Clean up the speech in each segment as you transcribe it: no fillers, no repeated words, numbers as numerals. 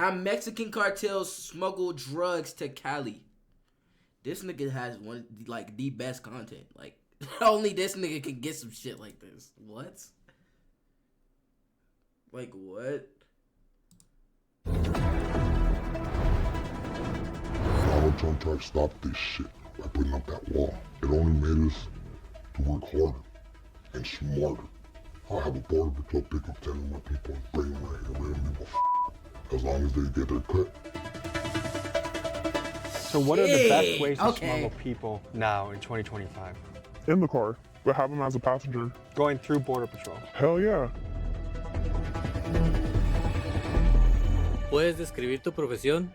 How Mexican cartels smuggle drugs to Cali. This nigga has one like the best content. Like only this nigga can get some shit like this. What? Like what? Donald Trump tried to stop this shit by putting up that wall. It only made us to work harder and smarter. I have a border patrol pick up 10 of my people and bring them right here. We don't give a as long as they get their cut. So what are the best ways to smuggle people now in 2025? In the car, but have them as a passenger. Going through Border Patrol. Hell yeah. ¿Puedes describir tu profesión?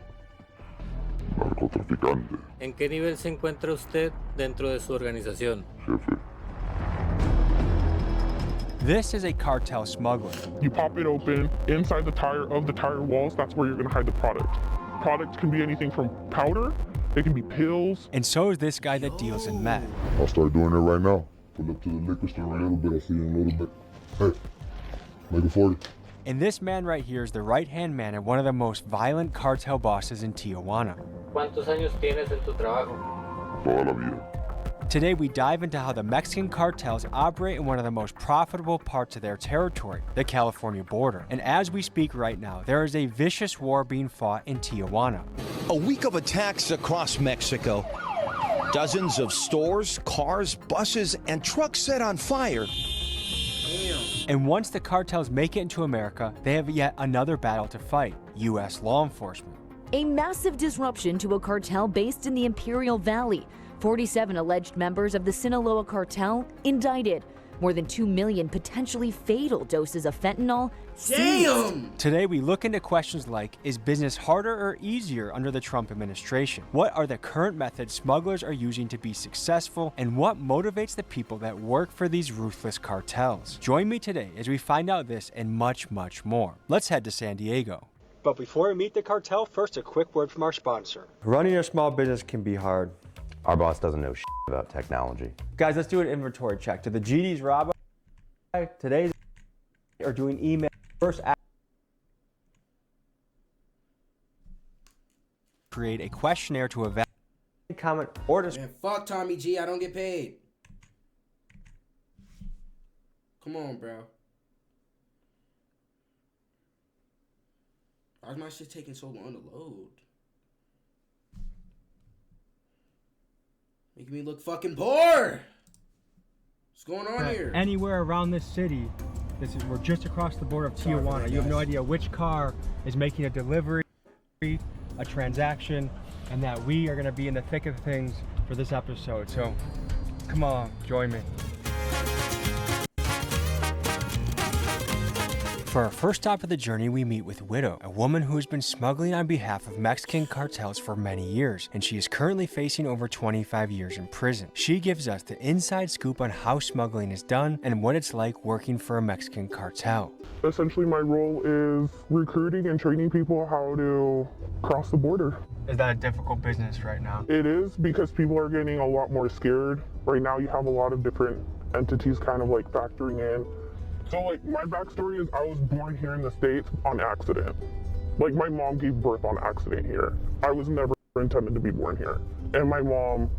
Narcotraficante. ¿En qué nivel se encuentra usted dentro de su organización? Jefe. This is a cartel smuggler. You pop it open, inside the tire walls, that's where you're gonna hide the product. Product can be anything from powder, it can be pills. And so is this guy that deals in meth. I'll start doing it right now. Pull up to the liquor store a little bit, I'll see you in a little bit. Hey, make it 40. And this man right here is the right-hand man of one of the most violent cartel bosses in Tijuana. ¿Cuántos años tienes en tu trabajo? Toda la vida. Today we dive into how the Mexican cartels operate in one of the most profitable parts of their territory, the California border. And as we speak right now, there is a vicious war being fought in Tijuana. A week of attacks across Mexico. Dozens of stores, cars, buses, and trucks set on fire. And once the cartels make it into America, they have yet another battle to fight: U.S. law enforcement. A massive disruption to a cartel based in the Imperial Valley. 47 alleged members of the Sinaloa cartel indicted. More than 2 million potentially fatal doses of fentanyl seized. Damn! Today we look into questions like, is business harder or easier under the Trump administration? What are the current methods smugglers are using to be successful? And what motivates the people that work for these ruthless cartels? Join me today as we find out this and much, much more. Let's head to San Diego. But before we meet the cartel, first a quick word from our sponsor. Running a small business can be hard. Our boss doesn't know shit about technology. Guys, let's do an inventory check. Do the GDs rob us? Today's are doing email first. Create a questionnaire to evaluate comment or Man, fuck Tommy G, I don't get paid. Come on, bro. Why is my shit taking so long to load? Making me look fucking poor. What's going on here? Anywhere around this city, we're just across the border of Tijuana. You have no idea which car is making a delivery, a transaction, and that we are going to be in the thick of things for this episode. So come on, join me. For our first stop of the journey, we meet with Widow, a woman who has been smuggling on behalf of Mexican cartels for many years, and she is currently facing over 25 years in prison. She gives us the inside scoop on how smuggling is done and what it's like working for a Mexican cartel. Essentially my role is recruiting and training people how to cross the border. Is that a difficult business right now? It is, because people are getting a lot more scared. Right now you have a lot of different entities kind of like factoring in. So like my backstory is I was born here in the States on accident. Like my mom gave birth on accident here. I was never intended to be born here. And my mom,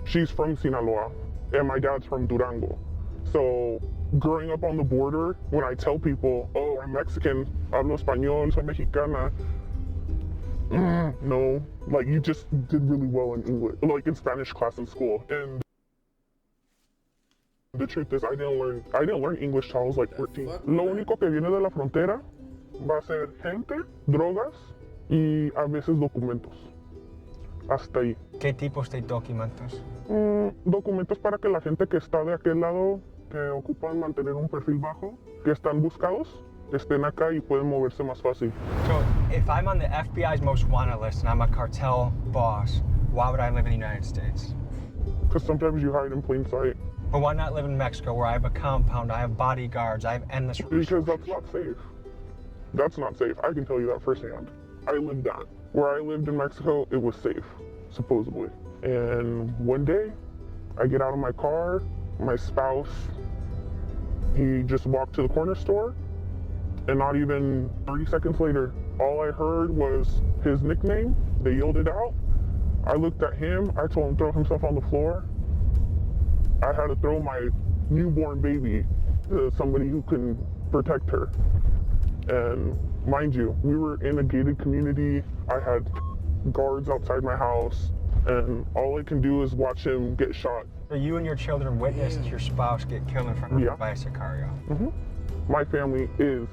she's from Sinaloa and my dad's from Durango. So growing up on the border, when I tell people, oh, I'm Mexican, hablo español, soy mexicana, no, like you just did really well in English, like in Spanish class in school. And the truth is, I didn't learn English till I was like 14. Lo único que viene de la frontera va a ser gente, drogas y a veces documentos. Hasta ahí. ¿Qué tipos de documentos? Documentos para que la gente que está de aquel lado, que ocupan mantener un perfil bajo, que están buscados, estén acá y pueden moverse más fácil. So, if I'm on the FBI's most wanted list and I'm a cartel boss, why would I live in the United States? Because sometimes you hide in plain sight. But why not live in Mexico where I have a compound, I have bodyguards, I have endless resources? Because that's not safe. That's not safe. I can tell you that firsthand. I lived that. Where I lived in Mexico, it was safe, supposedly. And one day, I get out of my car, my spouse, he just walked to the corner store, and not even 30 seconds later, All I heard was his nickname. They yelled it out. I looked at him. I told him to throw himself on the floor. I had to throw my newborn baby to somebody who can protect her. And mind you, we were in a gated community. I had guards outside my house, and all I can do is watch him get shot. So you and your children witnessed your spouse get killed in front of Yeah. a by a Sicario. My family is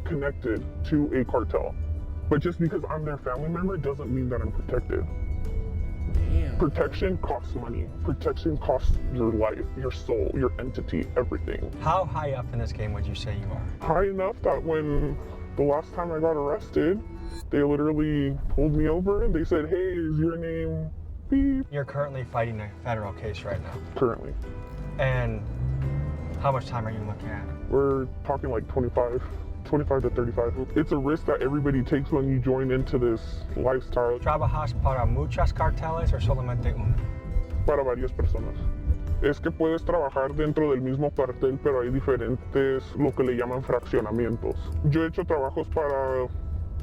connected to a cartel. But just because I'm their family member doesn't mean that I'm protected. Damn. Protection costs money. Protection costs your life, your soul, your entity, everything. How high up in this game would you say you are? High enough that when the last time I got arrested, they literally pulled me over and they said, hey, is your name beep? You're currently fighting a federal case right now. Currently. And how much time are you looking at? We're talking like 25 to 35. It's a risk that everybody takes when you join into this lifestyle. ¿Trabajas para muchas carteles o solamente una? Para varias personas. Es que puedes trabajar dentro del mismo cartel, pero hay diferentes, lo que le llaman fraccionamientos. Yo he hecho trabajos para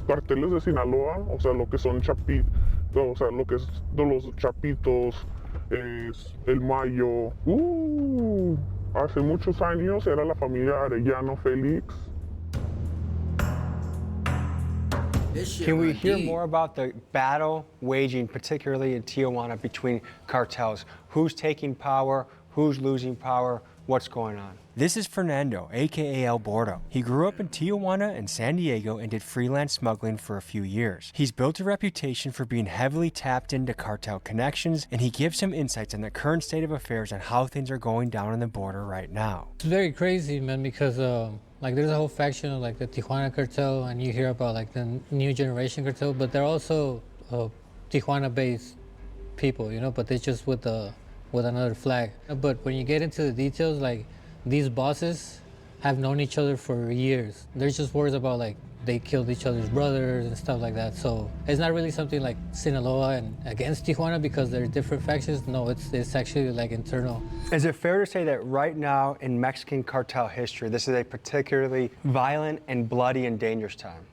carteles de Sinaloa, o sea, lo que son chapitos, o sea, lo que es de los chapitos, es el Mayo. Hace muchos años era la familia Arellano Félix. Can we hear more about the battle waging, particularly in Tijuana, between cartels? Who's taking power? Who's losing power? What's going on? This is Fernando, aka El Bordo. He grew up in Tijuana and San Diego and did freelance smuggling for a few years. He's built a reputation for being heavily tapped into cartel connections, and he gives some insights on the current state of affairs and how things are going down on the border right now. It's very crazy, man, because like there's a whole faction of like the Tijuana cartel, and you hear about like the new generation cartel, but they're also Tijuana-based people, you know, but they're just with another flag. But when you get into the details, like these bosses have known each other for years. There's just words about like they killed each other's brothers and stuff like that. So it's not really something like Sinaloa and against Tijuana because they're different factions. No, it's actually like internal. Is it fair to say that right now in Mexican cartel history, this is a particularly violent and bloody and dangerous time?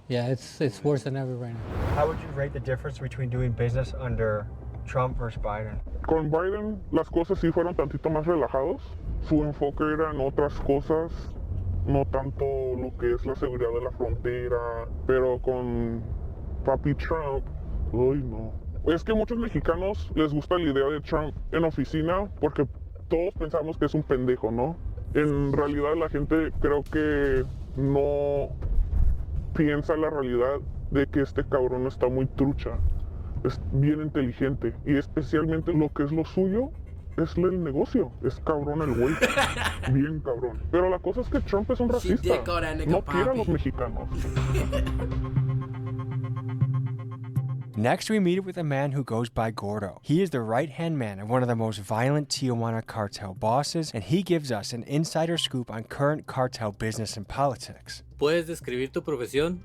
Yeah, it's worse than ever right now. How would you rate the difference between doing business under Trump versus Biden? Con Biden las cosas sí fueron tantito más relajados. Su enfoque era en otras cosas, no tanto lo que es la seguridad de la frontera, pero con papi Trump, uy no. Es que a muchos mexicanos les gusta la idea de Trump en oficina porque todos pensamos que es un pendejo, ¿no? En realidad la gente creo que no piensa la realidad de que este cabrón está muy trucha. Es bien inteligente y especialmente lo que es lo suyo es el negocio. Es cabrón el güey. Bien cabrón. Pero la cosa es que Trump es un racista. No quiere a los mexicanos. Next, we meet with a man who goes by Gordo. He is the right-hand man of one of the most violent Tijuana cartel bosses, and he gives us an insider scoop on current cartel business and politics. ¿Puedes describir tu profesión?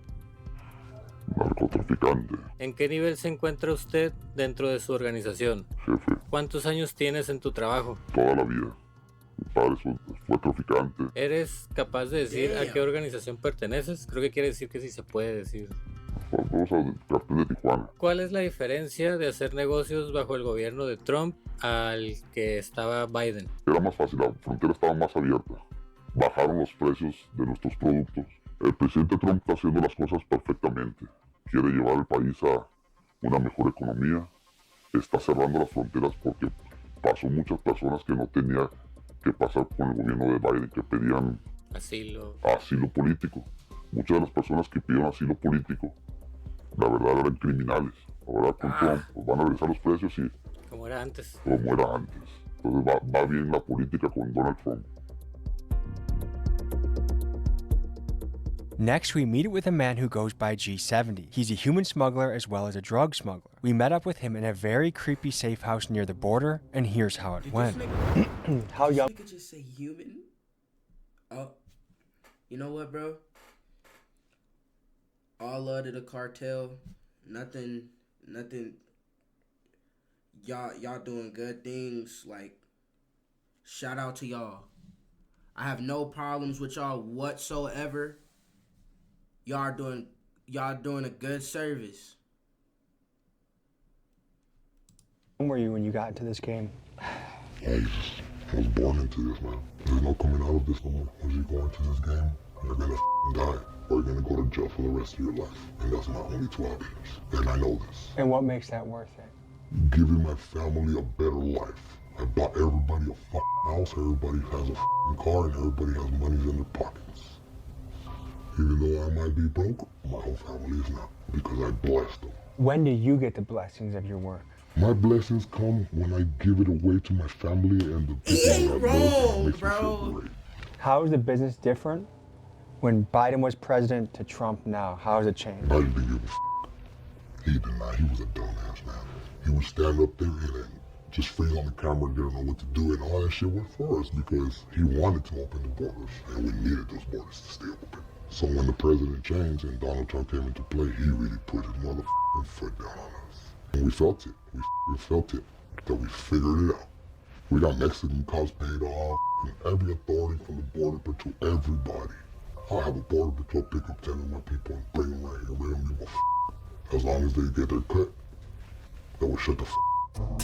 Narcotraficante. ¿En qué nivel se encuentra usted dentro de su organización? Jefe. ¿Cuántos años tienes en tu trabajo? Toda la vida. Mi padre fue traficante. ¿Eres capaz de decir a qué organización perteneces? Creo que quiere decir que sí se puede decir. Vamos al cartel de Tijuana. ¿Cuál es la diferencia de hacer negocios bajo el gobierno de Trump al que estaba Biden? Era más fácil, la frontera estaba más abierta. Bajaron los precios de nuestros productos. El presidente Trump está haciendo las cosas perfectamente. Quiere llevar el país a una mejor economía. Está cerrando las fronteras porque pasó muchas personas que no tenían que pasar con el gobierno de Biden, que pedían asilo político. Muchas de las personas que pidieron asilo político, la verdad eran criminales. Ahora con Trump pues van a regresar los precios y como era antes. Entonces va bien la política con Donald Trump. Next, we meet with a man who goes by G70. He's a human smuggler as well as a drug smuggler. We met up with him in a very creepy safe house near the border, and here's how it went. How young? You could just say human. Oh, you know what, bro? All love to the cartel. Nothing. Y'all doing good things. Like, shout out to y'all. I have no problems with y'all whatsoever. Y'all doing a good service. Where were you when you got into this game? I was born into this, man. There's no coming out of this no more. Once you go into this game, you're gonna die, or you're gonna go to jail for the rest of your life. And that's my only two options. And I know this. And what makes that worth it? Giving my family a better life. I bought everybody a house, everybody has a car, and everybody has money in their pockets. Even though I might be broke, my whole family is not, because I blessed them. When do you get the blessings of your work? My blessings come when I give it away to my family and the people that love me, makes me feel great. How is the business different when Biden was president to Trump now? How has it changed? Biden didn't give a f***. He did not. He was a dumbass, man. He would stand up there and just freeze on the camera and didn't know what to do, and all that shit went for us because he wanted to open the borders, and we needed those borders to stay open. So when the president changed and Donald Trump came into play, he really put his motherfucking foot down on us. And we felt it. We felt it. That we figured it out. We got Mexican cops paid off, and every authority from the border patrol, everybody. I'll have a border patrol pick up 10 of my people and bring them right here. We don't give a f***. As long as they get their cut, they will shut the f***. Oh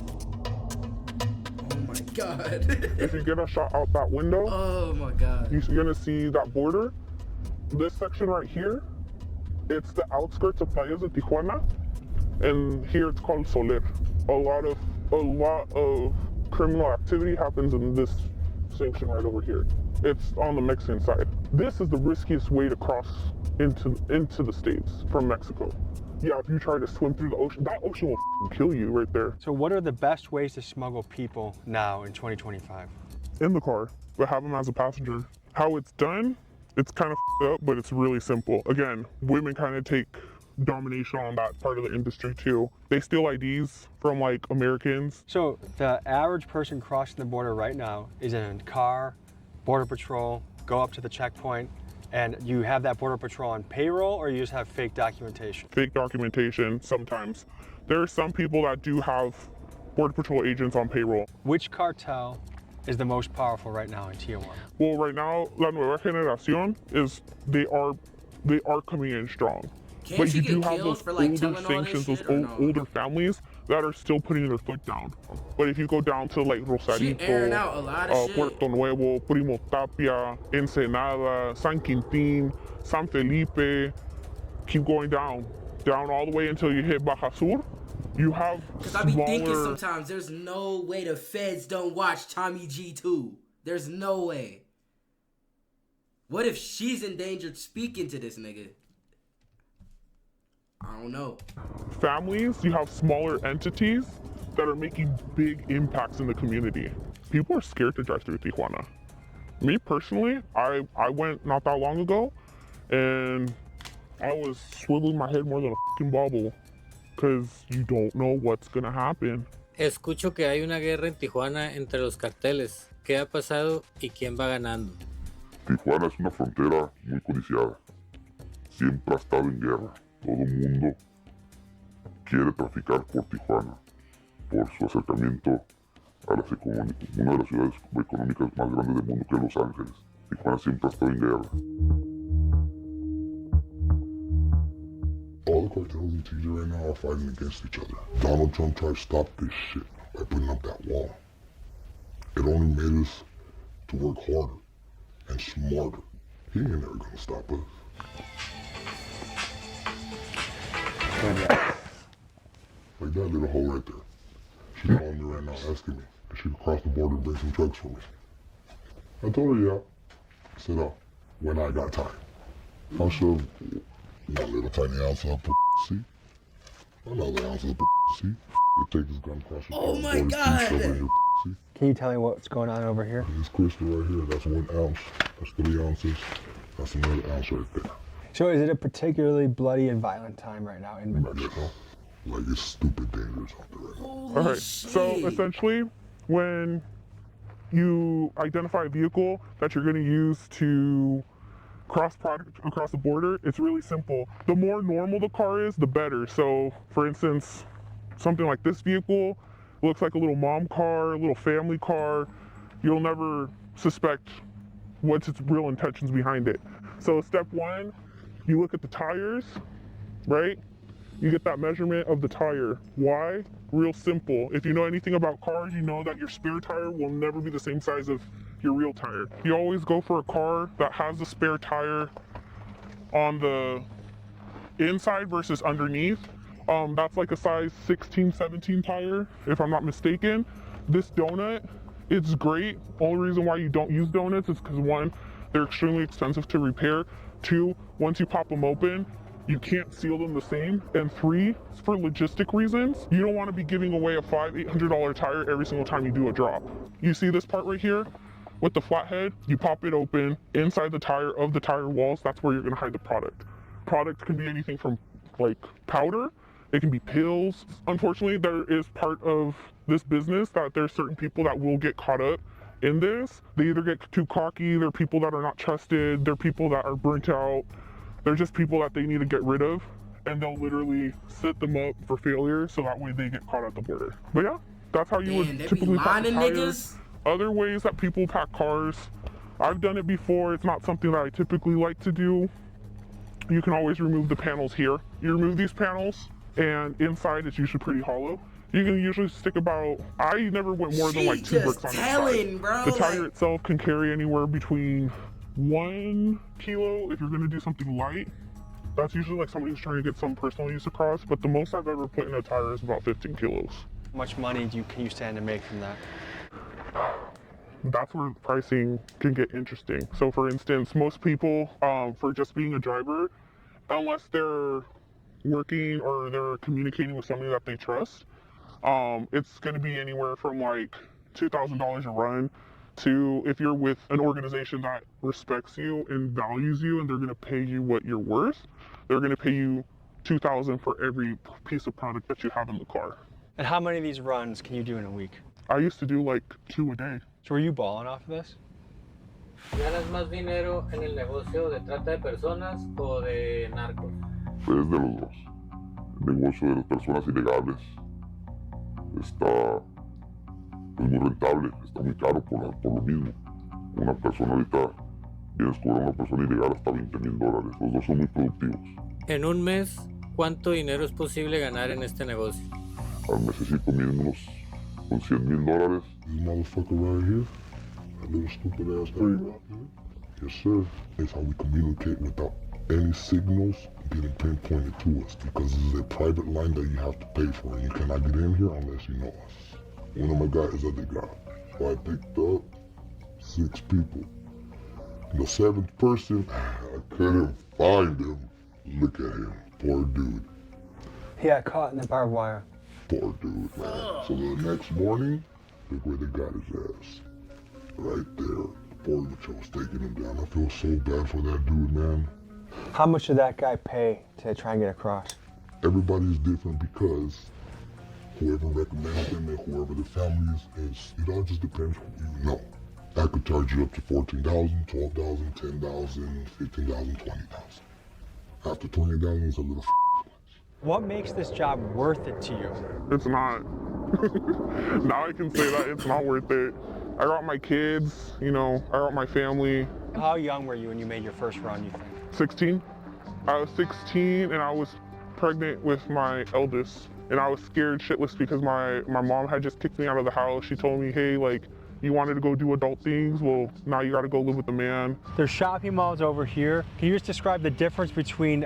my God. If you get a shot out that window, oh my God, you're gonna see that border. This section right here, it's the outskirts of Playas de Tijuana, and here it's called Soler. A lot of criminal activity happens in this section right over here. It's on the Mexican side. This is the riskiest way to cross into the States from Mexico. Yeah, if you try to swim through the ocean, that ocean will kill you right there. So what are the best ways to smuggle people now in 2025? In the car, but have them as a passenger. How it's done, it's kind of up, but it's really simple. Again, women kind of take domination on that part of the industry too. They steal IDs from like Americans. So the average person crossing the border right now is in a car, border patrol, go up to the checkpoint, and you have that border patrol on payroll, or you just have fake documentation? Fake documentation sometimes. There are some people that do have border patrol agents on payroll. Which cartel is the most powerful right now in Tijuana? Well, right now, La Nueva Generación they are coming in strong. Can't but you you do get have killed those for, like, older telling all this sanctions, those shit, or no? older families that are still putting their foot down. But if you go down to like She airing out a lot of Rosarito, shit. Puerto Nuevo, Primo Tapia, Ensenada, San Quintin, San Felipe, keep going down all the way until you hit Baja Sur, you have Because I be thinking sometimes there's no way the feds don't watch Tommy G too. There's no way. What if she's endangered speaking to this nigga? I don't know. families, you have smaller entities that are making big impacts in the community. People are scared to drive through Tijuana. Me personally, I went not that long ago, and I was swiveling my head more than a fucking bobble, because you don't know what's gonna happen. Escucho que hay una guerra en Tijuana entre los carteles. ¿Qué ha pasado y quién va ganando? Tijuana es una frontera muy codiciada. Siempre ha estado en guerra. Todo el mundo quiere traficar por Tijuana, por su acercamiento a una de las ciudades económicas más grandes del mundo, que es Los Ángeles. Tijuana siempre ha estado en guerra. All the cartels in TJ right now are fighting against each other. Donald Trump tried to stop this shit by putting up that wall. It only made us to work harder and smarter. He ain't never gonna stop us. Like that little hoe right there. She's calling me right now asking me if she could cross the border and bring some drugs for me. I told her, yeah. I said, oh, when I got time. I'll shove one little tiny ounce of pussy, another ounce of pussy. It takes this gun across your Oh my border, God. shove it in your pussy. Can you tell me what's going on over here? This crystal right here, that's 1 ounce. That's 3 ounces. That's another ounce right there. So is it a particularly bloody and violent time right now in Right now, like it's stupid dangerous out there right now. Holy All right, shit. so essentially, when you identify a vehicle that you're going to use to cross the border, it's really simple. The more normal the car is, the better. So, for instance, something like this vehicle looks like a little mom car, a little family car. You'll never suspect what's its real intentions behind it. So step one, You look at the tires, right? You get that measurement of the tire. Why? Real simple. If you know anything about cars, you know that your spare tire will never be the same size of your real tire. You always go for a car that has a spare tire on the inside versus underneath. That's like a size 16, 17 tire, if I'm not mistaken. This donut, it's great. Only reason why you don't use donuts is because one, they're extremely expensive to repair. Two, once you pop them open, you can't seal them the same. And three, for logistic reasons, you don't want to be giving away a $800 tire every single time you do a drop. You see this part right here? With the flathead, you pop it open. Inside the tire of the tire walls, that's where you're gonna hide the product. Product can be anything from like powder, it can be pills. Unfortunately, there is part of this business that there's certain people that will get caught up in this. They either get too cocky, they're people that are not trusted, they're people that are burnt out, they're just people that they need to get rid of, and they'll literally set them up for failure so that way they get caught at the border. But yeah, that's how you would typically pack tires. Niggas. Other ways that people pack cars, I've done it before. It's not something that I typically like to do. You can always remove the panels here. You remove these panels, and inside it's usually pretty hollow. You can usually stick about, I never went more than like 2 bricks on the side. Bro, the tire itself can carry anywhere between 1 kilo if you're gonna do something light. That's usually like somebody who's trying to get some personal use across, but the most I've ever put in a tire is about 15 kilos. How much money can you stand to make from that? That's where pricing can get interesting. So for instance, most people, for just being a driver, unless they're working or they're communicating with somebody that they trust, it's gonna be anywhere from like $2,000 a run to, if you're with an organization that respects you and values you and they're gonna pay you what you're worth, they're gonna pay you $2,000 for every piece of product that you have in the car. And how many of these runs can you do in a week? I used to do like 2 a day. So were you balling off of this? ¿Ganas más dinero en el negocio de trata de personas o de narcos? Es de los dos. El negocio de las personas ilegales está muy rentable, está muy caro por lo mismo. Una persona ahorita vienes a cobrar una persona ilegal hasta $20,000. Los dos son muy productivos. En un mes, ¿cuánto dinero es posible ganar en este negocio? Al mesecito mínimo con $100,000. This motherfucker right here, that little stupid ass thing right here. Yes, sir. It's how we communicate without any signals getting pinpointed to us, because this is a private line that you have to pay for, and you cannot get in here unless you know us. One of my guys is the guy. So I picked up 6 people. The 7th person, I couldn't find him. Look at him, poor dude. He got caught in the barbed wire. Poor dude, man. So the next morning, look where they got his ass. Right there. The Border Patrol's taking him down. I feel so bad for that dude, man. How much did that guy pay to try and get across? Everybody's different because whoever recommends them and whoever the family is, it all just depends who you know. I could charge you up to $14,000, $12,000, $10,000, $15,000, $20,000. After $20,000, it's a little What makes this job worth it to you? It's not. Now I can say that it's not worth it. I got my kids, you know, I got my family. How young were you when you made your first run, you think? 16. I was 16 and I was pregnant with my eldest. And I was scared shitless because my mom had just kicked me out of the house. She told me, hey, like, you wanted to go do adult things? Well, now you gotta go live with the man. There's shopping malls over here. Can you just describe the difference between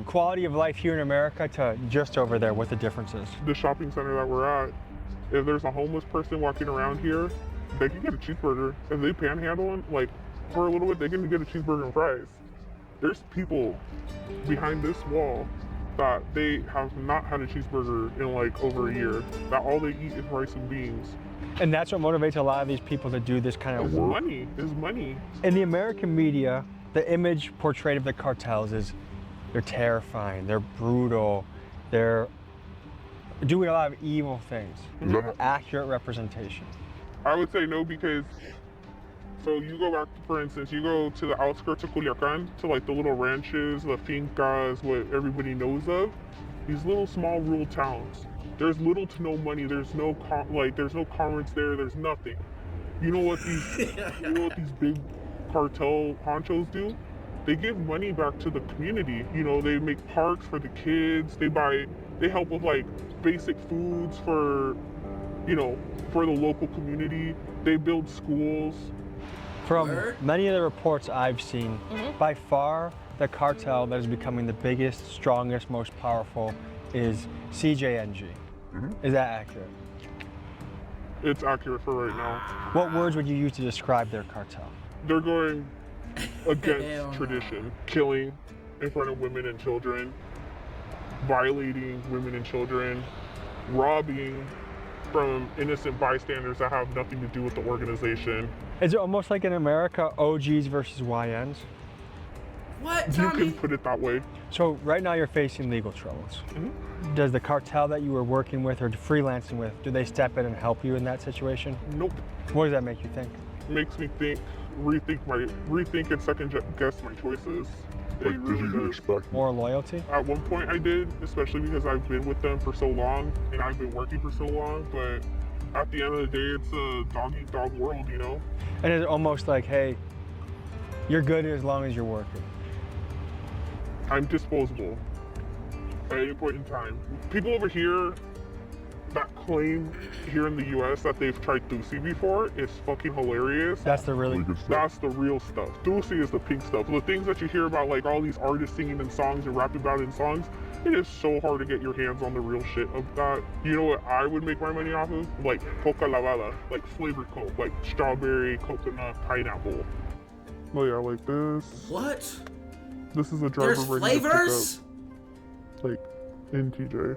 quality of life here in America to just over there, what the difference is? The shopping center that we're at, if there's a homeless person walking around here, they can get a cheeseburger. If they panhandle them, like, for a little bit, they can get a cheeseburger and fries. There's people behind this wall that they have not had a cheeseburger in like over a year, that all they eat is rice and beans. And that's what motivates a lot of these people to do this kind of work. Money is money. In the American media, the image portrayed of the cartels is they're terrifying, they're brutal, they're doing a lot of evil things. Is that an accurate representation? I would say no, because so you go back, for instance, you go to the outskirts of Culiacan, to like the little ranches, the fincas, what everybody knows of, these little small rural towns. There's little to no money. There's no there's no commerce there. There's nothing. You know what these big cartel honchos do? they give money back to the community. You know, they make parks for the kids. They help with like basic foods for, you know, for the local community. They build schools. From many of the reports I've seen, by far the cartel that is becoming the biggest, strongest, most powerful is CJNG. Is that accurate? It's accurate for right now. What words would you use to describe their cartel? They're going against tradition, killing in front of women and children, violating women and children, robbing from innocent bystanders that have nothing to do with the organization. Is it almost like in America, OGs versus YNs? What, You can put it that way. So right now you're facing legal troubles. Does the cartel that you were working with or freelancing with, do they step in and help you in that situation? Nope. What does that make you think? It makes me think, rethink and second guess my choices. Like, did you expect more loyalty? At one point I did, especially because I've been with them for so long and I've been working for so long, but at the end of the day, it's a dog-eat-dog world, you know? And it's almost like, hey, you're good as long as you're working. I'm disposable at any point in time. People over here that claim here in the US that they've tried Thusi before is fucking hilarious. That's the That's the real stuff. Thusi is the pink stuff. The things that you hear about, like all these artists singing in songs and rapping about it in songs, it is so hard to get your hands on the real shit of that. You know what I would make my money off of? Like coca lavada, like flavored coke, like strawberry, coconut, pineapple. Oh yeah, like this. What? This is a driver There's ready flavors? to pick up, like in TJ.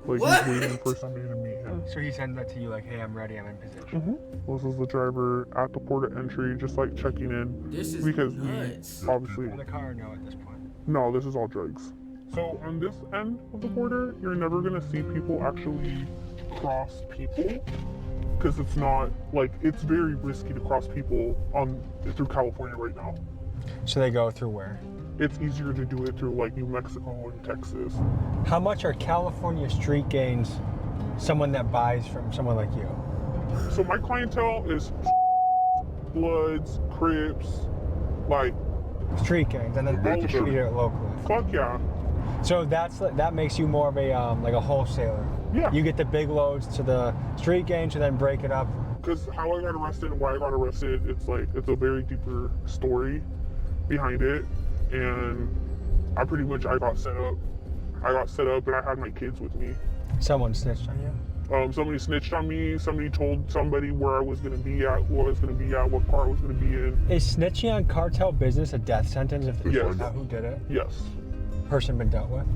Like What? he's waiting for somebody to meet him. So he sends that to you like, hey, I'm ready, I'm in position. This is the driver at the port of entry, just like checking in. This is because nuts. we obviously The car, no, at this point. no, this is all drugs. So on this end of the border, you're never gonna see people actually cross people, because it's not like it's very risky to cross people through California right now. So they go through where? It's easier to do it through like New Mexico and Texas. How much are California street gangs someone that buys from someone like you? So my clientele is Bloods, Crips, like street gangs, and then they treat it locally. Fuck yeah. So that makes you more of a like a wholesaler. Yeah. You get the big loads to the street gangs and then break it up. Because how I got arrested and why I got arrested, it's a very deeper story behind it. And I got set up and I had my kids with me. Someone snitched on you? Somebody snitched on me. Somebody told somebody where I was going to be at, what car I was going to be in. Is snitching on cartel business a death sentence if they Yes. find out who did it? Yes. Person been dealt with?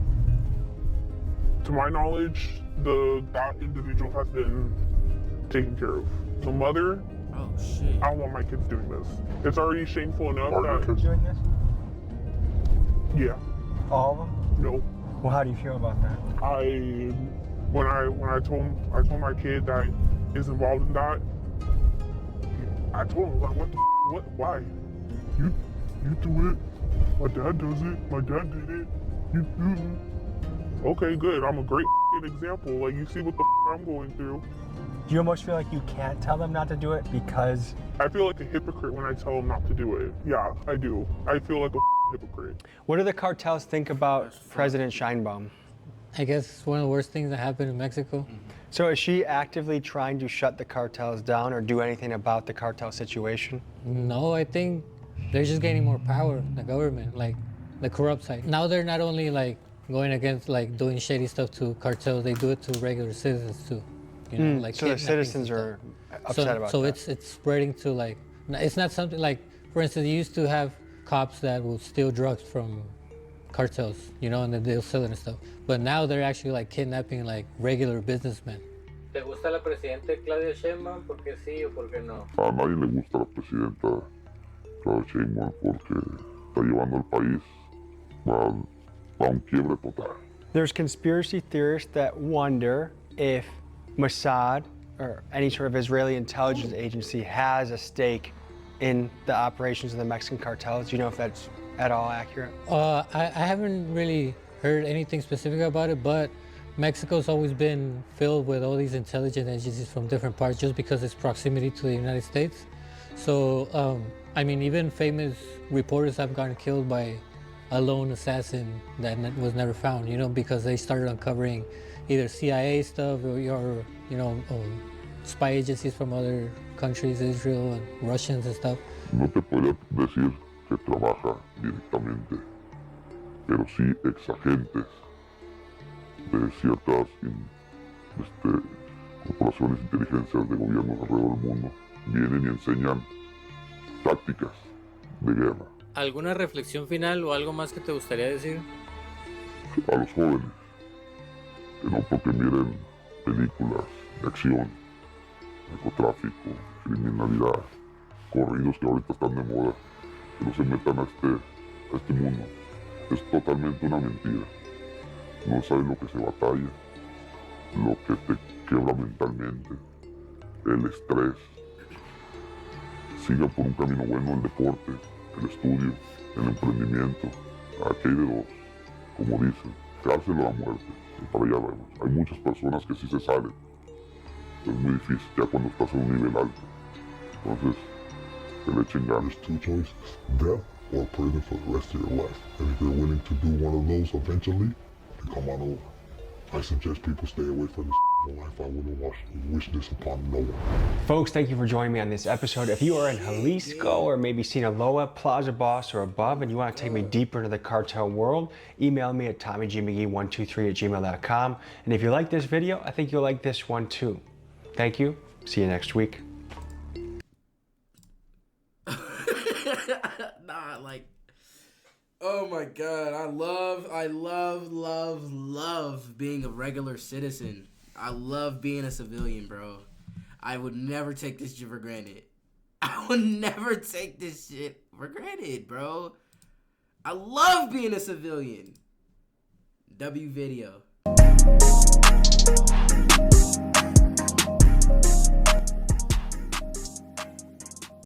To my knowledge, that individual has been taken care of. The mother, oh shit, I don't want my kids doing this. It's already shameful enough Are your kids doing this? Yeah. All of them? No. Well, how do you feel about that? When I told my kid that is involved in that, I told him like, why? You do it. My dad does it. My dad did it. You do it. Okay, good. I'm a great example. Like you see what the I'm going through. Do you almost feel like you can't tell them not to do it because... I feel like a hypocrite when I tell them not to do it. Yeah, I do. I feel like a hypocrite. What do the cartels think about President Sheinbaum? I guess it's one of the worst things that happened in Mexico. So is she actively trying to shut the cartels down or do anything about the cartel situation? No, I think they're just gaining more power, the government, like the corrupt side. Now they're not only like going against like doing shady stuff to cartels, they do it to regular citizens too. You know, like so the citizens are upset about that. So it's spreading to like, it's not something like, for instance, you used to have cops that will steal drugs from cartels, you know, and then they'll sell it and stuff. But now they're actually like kidnapping like regular businessmen. ¿Te gusta la presidenta Claudia Sheinbaum? ¿Por qué sí o por qué no? A nadie le gusta la presidenta Claudia Sheinbaum porque está llevando el país a un quiebre total. There's conspiracy theorists that wonder if Mossad or any sort of Israeli intelligence agency has a stake in the operations of the Mexican cartels. Do you know if that's at all accurate? I haven't really heard anything specific about it, but Mexico's always been filled with all these intelligence agencies from different parts just because its proximity to the United States. So, I mean, even famous reporters have gotten killed by a lone assassin that was never found, you know, because they started uncovering either CIA stuff or spy agencies from other countries, Israel and Russians and stuff. No te podría decir que trabaja directamente, pero sí exagentes de ciertas corporaciones, inteligencias de gobiernos alrededor del mundo vienen y enseñan tácticas de guerra ¿Alguna reflexión final o algo más que te gustaría decir? a los jóvenes, que no porque miren películas de acción, narcotráfico, criminalidad, corridos que ahorita están de moda, que no se metan a este mundo. Es totalmente una mentira. No sabes lo que se batalla, lo que te quiebra mentalmente, el estrés. Sigan por un camino bueno el deporte, el estudio, el emprendimiento. Aquí hay de dos, como dicen, cárcel o la muerte. Y para allá vamos. Hay muchas personas que sí se salen. Es muy difícil ya cuando estás en un nivel alto. Entonces, que le echen ganas. There's two choices, death or prison for the rest of your life. And if you're willing to do one of those eventually, then come on over. I suggest people stay away from this life. I wouldn't wish this upon no one. Folks, thank you for joining me on this episode. If you are in Jalisco or maybe Sinaloa, Plaza Boss, or above, and you want to take me deeper into the cartel world, email me at TommyGMcGee123@gmail.com. And if you like this video, I think you'll like this one too. Thank you. See you next week. Nah, like, oh my God, I love being a regular citizen. I love being a civilian, bro. I would never take this shit for granted. I would never take this shit for granted, bro. I love being a civilian. W video.